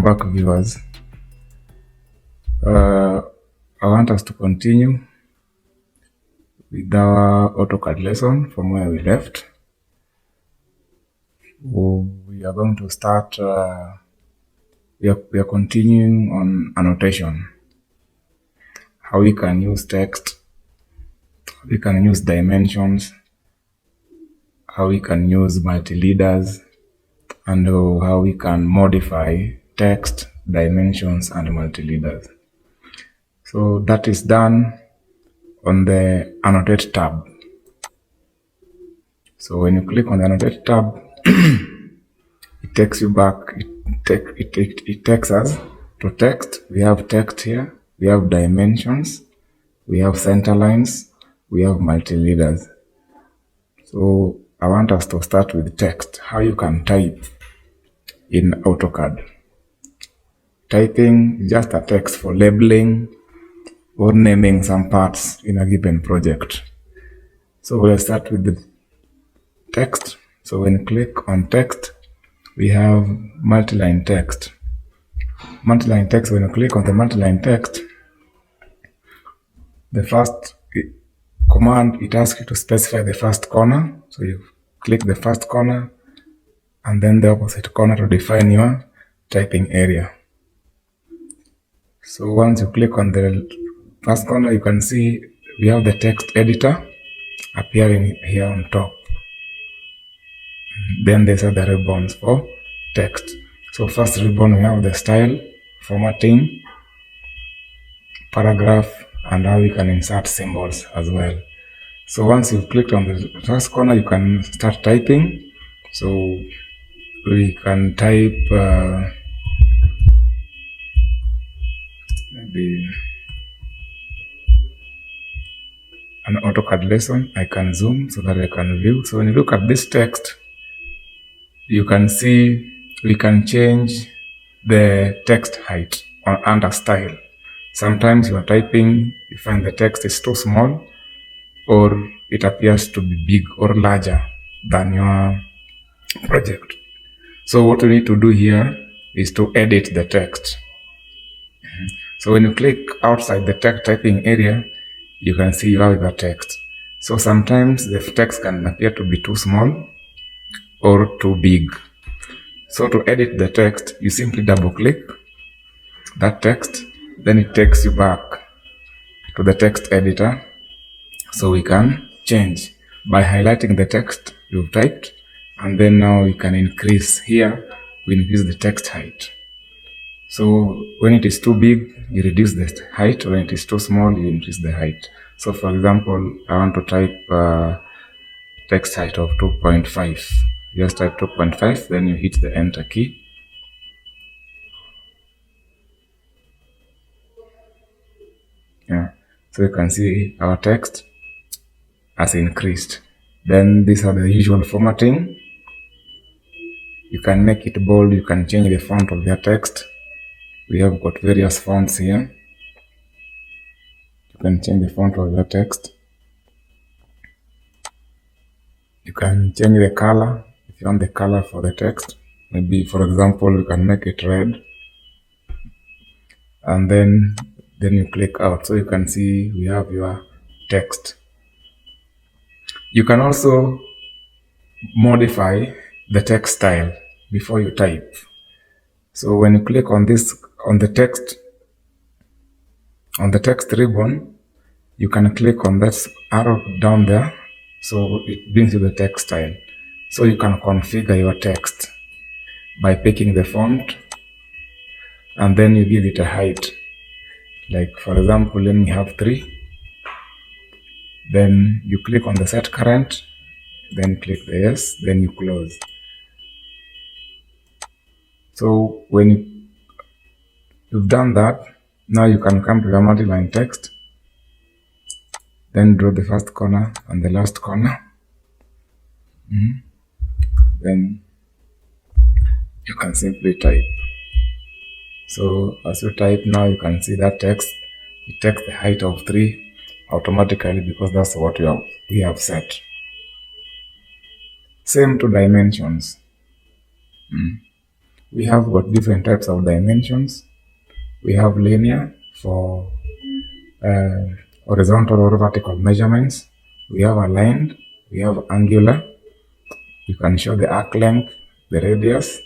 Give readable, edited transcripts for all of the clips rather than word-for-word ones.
Welcome back, viewers. I want us to continue with our Autocad lesson from where we left. We are going to start, we are continuing on annotation. How we can use text, we can use dimensions, how we can use multileaders, and how we can modify text, dimensions, and multileaders. So that is done on the Annotate tab. So when you click on the Annotate tab, it takes you back, it takes us to text. We have text here, we have dimensions, we have center lines, we have multileaders. So I want us to start with text, how you can type in Autocad. Typing is just a text for labeling or naming some parts in a given project. So let's start with the text. So when you click on text, we have Multiline Text. Multiline Text, when you click on the Multiline Text, the first command, it asks you to specify the first corner. So you click the first corner and then the opposite corner to define your typing area. So once you click on the first corner, you can see we have the text editor appearing here on top. Then these are the ribbons for text. So first ribbon, we have the style, formatting, paragraph, and how you can insert symbols as well. So once you've clicked on the first corner, you can start typing. So we can type maybe an Autocad lesson. I can zoom so that I can view. So when you look at this text, you can see we can change the text height under style. Sometimes you are typing, you find the text is too small, or it appears to be big or larger than your project. So what we need to do here is to edit the text. So when you click outside the text typing area, you can see you have the text. So sometimes the text can appear to be too small or too big. So to edit the text, you simply double click that text, then it takes you back to the text editor. So we can change by highlighting the text you've typed, and then now we can increase here, we increase the text height. So when it is too big, you reduce the height. When it is too small, you increase the height. So for example, I want to type text height of 2.5. Just type 2.5, then you hit the enter key. Yeah, so you can see our text has increased. Then these are the usual formatting. You can make it bold, you can change the font of your text. We have got various fonts here. You can change the font of your text. You can change the color if you want the color for the text. Maybe, for example, you can make it red. And then you click out. So you can see we have your text. You can also modify the text style before you type. So when you click on this, on the text ribbon, you can click on that arrow down there. So it brings you the text style. So you can configure your text by picking the font, and then you give it a height. Like for example, let me have 3. Then you click on the set current, then click the yes, then you close. So when you've done that, now you can come to the multiline text, then draw the first corner and the last corner. Then you can simply type. So as you type now, you can see that text, it takes the height of 3 automatically because that's what we have set. Same to dimensions. We have got different types of dimensions. We have linear for horizontal or vertical measurements. We have aligned, we have angular. You can show the arc length, the radius,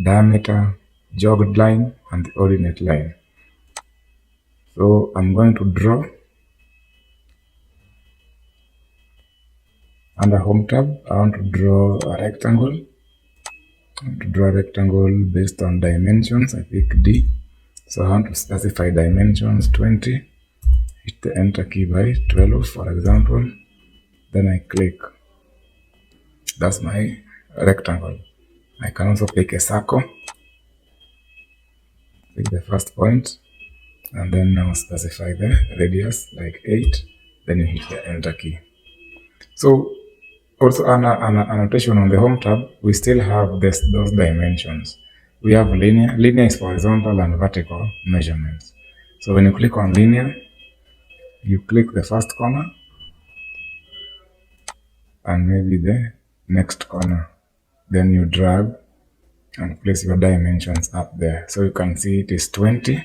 diameter, jogged line, and the ordinate line. So I'm going to draw under Home tab. I want to draw a rectangle. I want to draw a rectangle based on dimensions. I pick D. So I want to specify dimensions 20. Hit the enter key by 12, for example. Then I click. That's my rectangle. I can also pick a circle. Pick the first point, and then now specify the radius like 8. Then you hit the enter key. So also an annotation on the Home tab, we still have those dimensions. We have linear. Linear is for horizontal and vertical measurements. So when you click on linear, you click the first corner and maybe the next corner. Then you drag and place your dimensions up there. So you can see it is 20.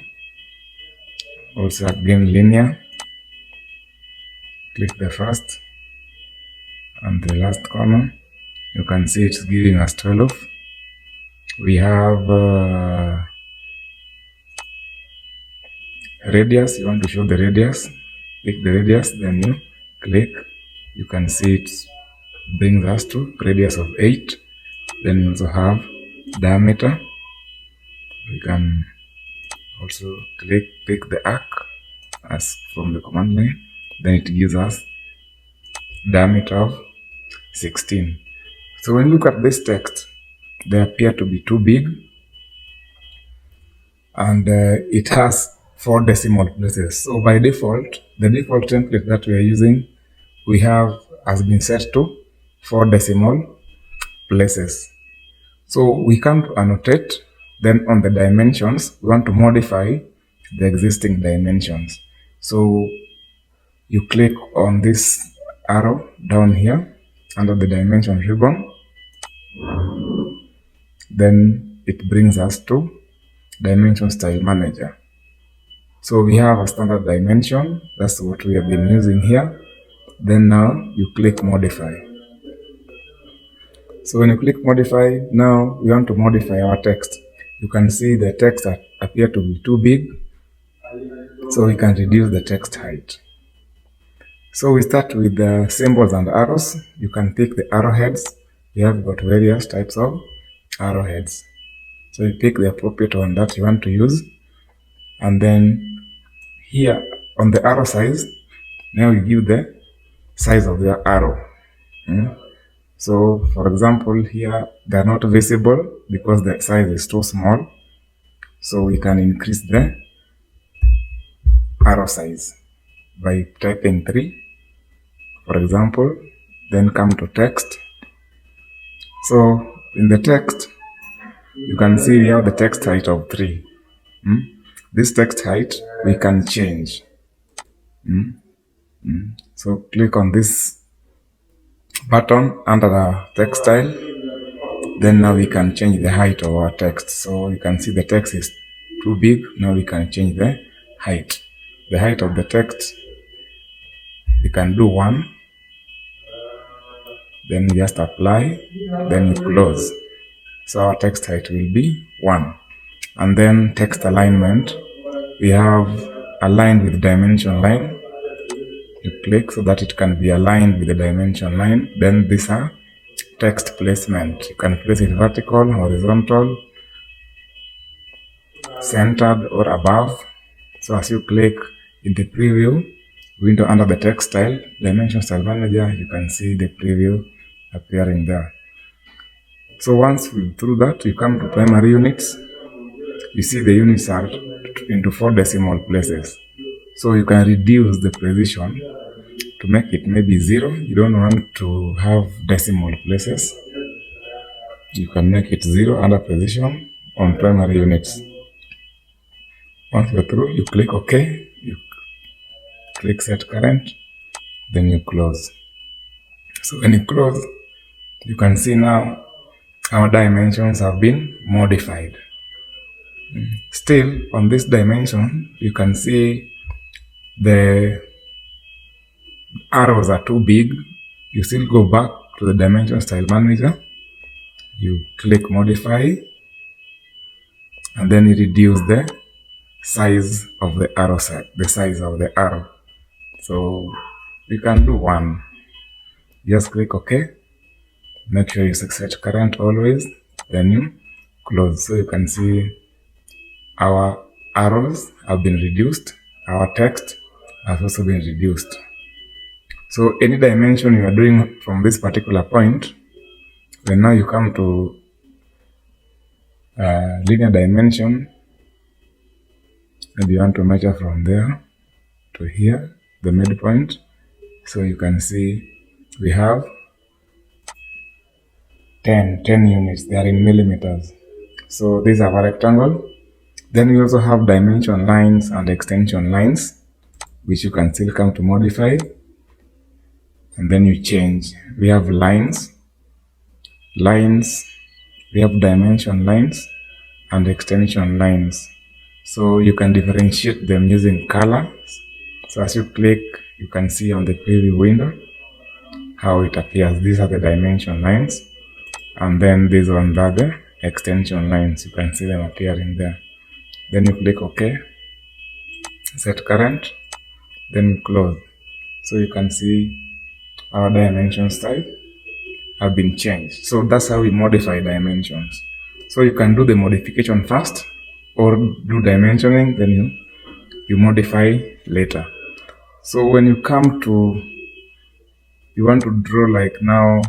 Also again linear. Click the first and the last corner. You can see it's giving us 12. We have radius. You want to show the radius. Click the radius, then you click. You can see it brings us to radius of 8. Then you also have diameter. We can also pick the arc as from the command line. Then it gives us diameter of 16. So when you look at this text, they appear to be too big, and it has 4 decimal places. So by default, the default template that we are using, has been set to 4 decimal places. So we come to annotate. Then on the dimensions, we want to modify the existing dimensions. So you click on this arrow down here under the dimension ribbon. Then it brings us to Dimension Style Manager. So we have a standard dimension. That's what we have been using here. Then now you click Modify. So when you click Modify, now we want to modify our text. You can see the text appear to be too big. So we can reduce the text height. So we start with the symbols and arrows. You can pick the arrowheads. We have got various types of arrowheads. So you pick the appropriate one that you want to use. And then here on the arrow size, now you give the size of your arrow. So for example, here they are not visible because the size is too small. So we can increase the arrow size by typing 3, for example, then come to text. So in the text, you can see we have the text height of 3. This text height we can change. So click on this button under the text style. Then now we can change the height of our text. So you can see the text is too big. Now we can change the height. The height of the text, you can do 1. Then you just apply. Then you close. So our text height will be 1. And then text alignment, we have aligned with dimension line. You click so that it can be aligned with the dimension line. Then these are text placement. You can place it vertical, horizontal, centered, or above. So as you click in the preview window under the text style, Dimension Style Manager, you can see the preview appearing there. So once through that, you come to primary units. You see the units are into 4 decimal places. So you can reduce the precision to make it maybe 0. You don't want to have decimal places. You can make it 0 under precision on primary units. Once you're through, you click OK. You click Set Current. Then you close. So when you close, you can see now our dimensions have been modified. Still, on this dimension, you can see the arrows are too big. You still go back to the dimension style manager. You click modify, and then you reduce the size of the arrow the size of the arrow. So you can do one. Just click OK. Make sure you set current always. Then you close. So you can see our arrows have been reduced. Our text has also been reduced. So any dimension you are doing from this particular point, then now you come to linear dimension, and you want to measure from there to here, the midpoint. So you can see we have 10 units. They are in millimeters. So these are a rectangle. Then we also have dimension lines and extension lines, which you can still come to modify. And then you change. We have lines, we have dimension lines and extension lines. So you can differentiate them using colors. So as you click, you can see on the preview window how it appears. These are the dimension lines, and then these ones are the extension lines. You can see them appearing there. Then you click OK, set current, then you close. So you can see our dimension style have been changed. So that's how we modify dimensions. So you can do the modification first, or do dimensioning, then you modify later. So when you come to, you want to draw like now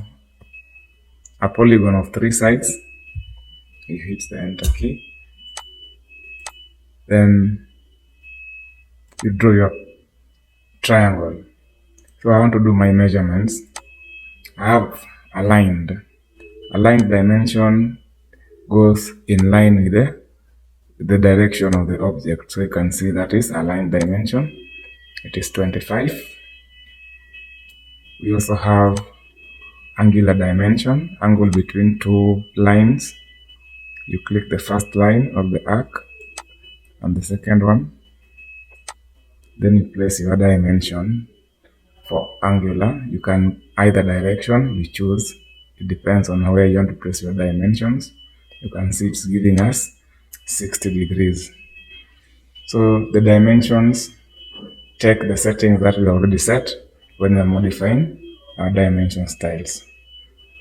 a polygon of 3 sides, you hit the enter key, then you draw your triangle. So I want to do my measurements. I have aligned dimension goes in line with the direction of the object. So you can see that is aligned dimension. It is 25. We also have angular dimension, angle between 2 lines. You click the first line of the arc and the second one. Then you place your dimension. For angular, you can either direction you choose. It depends on where you want to place your dimensions. You can see it's giving us 60 degrees. So the dimensions take the settings that we already set when we are modifying our dimension styles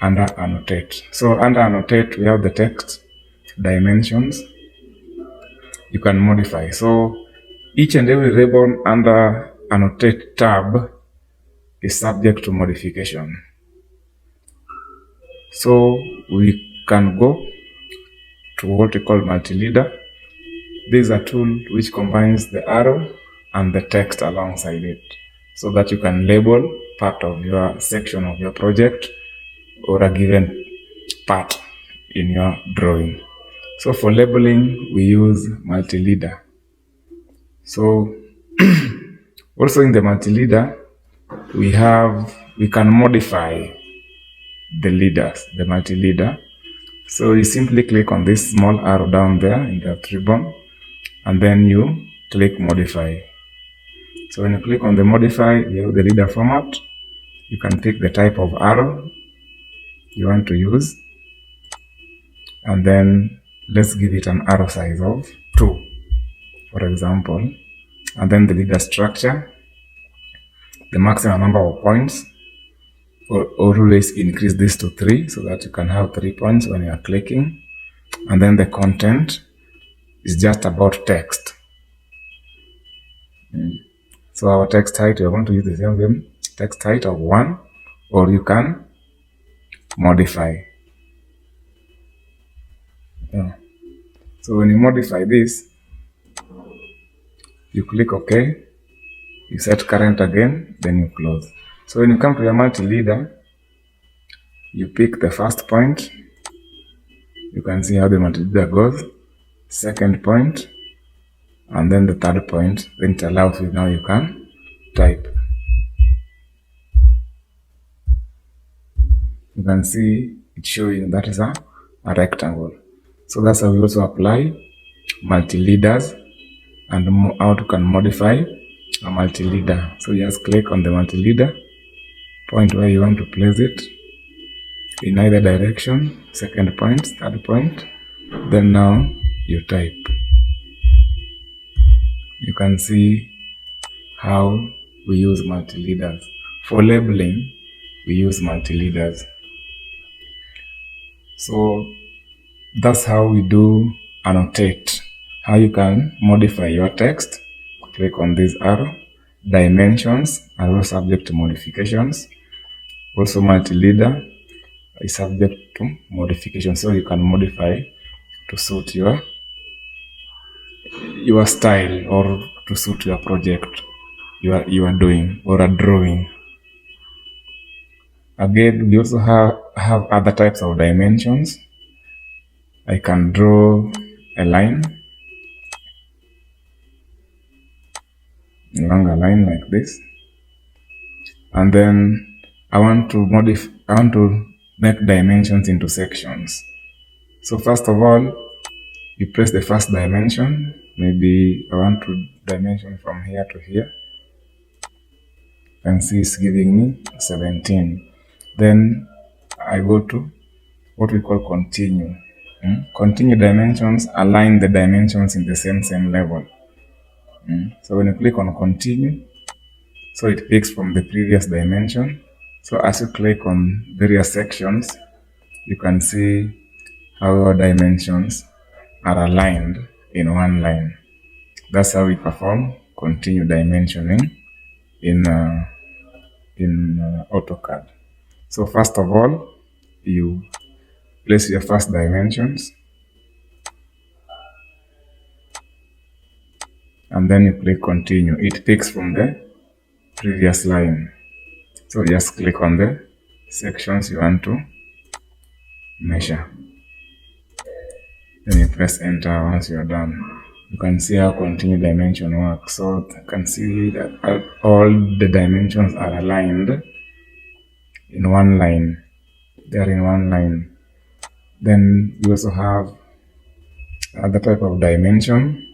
under annotate. So under annotate, we have the text dimensions you can modify. So each and every ribbon under annotate tab is subject to modification. So we can go to what we call Multileader. This is a tool which combines the arrow and the text alongside it, so that you can label part of your section of your project or a given part in your drawing. So for labeling, we use Multileader. So also in the Multileader, we can modify the leaders, the Multileader. So you simply click on this small arrow down there in the ribbon, and then you click modify. So when you click on the modify, you have the leader format. You can pick the type of arrow you want to use, and then let's give it an arrow size of 2, for example. And then the leader structure, the maximum number of points, or always increase this to 3 so that you can have 3 points when you are clicking. And then the content is just about text. So our text height, we are going to use the same text height of 1, or you can modify. So when you modify this, you click OK, you set current again, then you close. So when you come to your Multileader, you pick the first point. You can see how the Multileader goes. Second point, and then the third point. Then it allows you, now you can type. You can see it showing that is a a rectangle. So that's how we also apply multi-leaders and how you can modify a multi-leader. So you just click on the multi-leader, point where you want to place it in either direction, second point, third point. Then now you type. You can see how we use multi-leaders. For labeling, we use multi-leaders. So that's how we do annotate. How you can modify your text. Click on this arrow. Dimensions are also subject to modifications. Also multi-leader is subject to modification. So you can modify to suit your style or to suit your project you are doing or a drawing. Again, we also have other types of dimensions. I can draw a line, a longer line like this, and then I want to make dimensions into sections. So first of all, you press the first dimension. Maybe I want to dimension from here to here. You can see it's giving me 17. Then I go to what we call continue. Continue dimensions, align the dimensions in the same level. So when you click on continue, so it picks from the previous dimension. So as you click on various sections, you can see how our dimensions are aligned in one line. That's how we perform continue dimensioning in Autocad. So first of all, you place your first dimensions, and then you click continue. It picks from the previous line. So just click on the sections you want to measure. Then you press enter once you're done. You can see how continue dimension works. So you can see that all the dimensions are aligned in one line. They are in one line. Then you also have another type of dimension.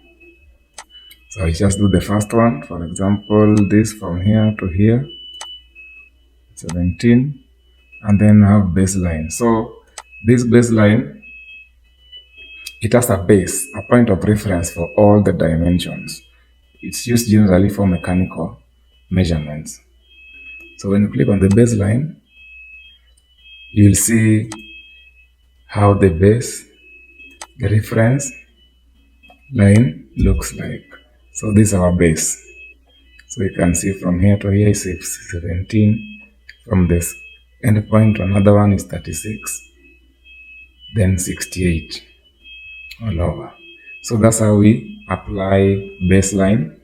So I just do the first one. For example, this from here to here, 17, and then have baseline. So this baseline, it has a base, a point of reference for all the dimensions. It's used generally for mechanical measurements. So when you click on the baseline, you'll see how the base, the reference line looks like. So this is our base. So you can see from here to here is 17. From this end point to another one is 36. Then 68 all over. So that's how we apply baseline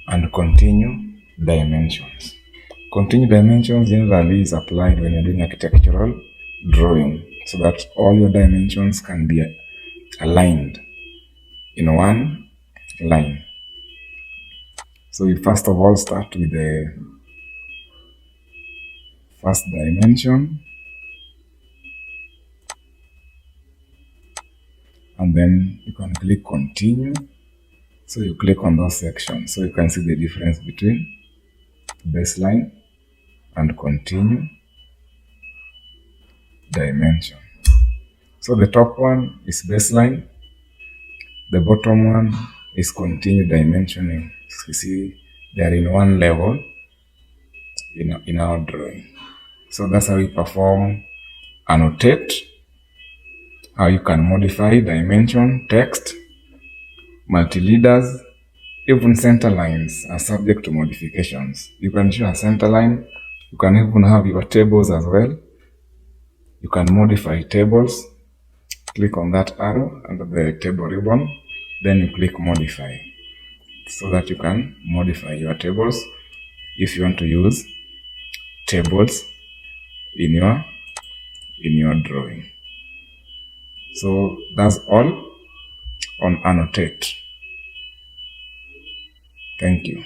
and continue dimensions. Continue dimensions generally is applied when you're doing architectural drawing, so that all your dimensions can be aligned in one line. So we first of all start with the first dimension, and then you can click continue. So you click on those sections, so you can see the difference between baseline and continue dimension. So the top one is baseline, the bottom one is continue dimensioning. So you see they are in one level in our drawing. So that's how we perform annotate, how you can modify dimension, text, multi-leaders, even center lines are subject to modifications. You can show a center line. You can even have your tables as well. You can modify tables. Click on that arrow under the table ribbon. Then you click modify, so that you can modify your tables if you want to use tables in your drawing. So that's all on annotate. Thank you.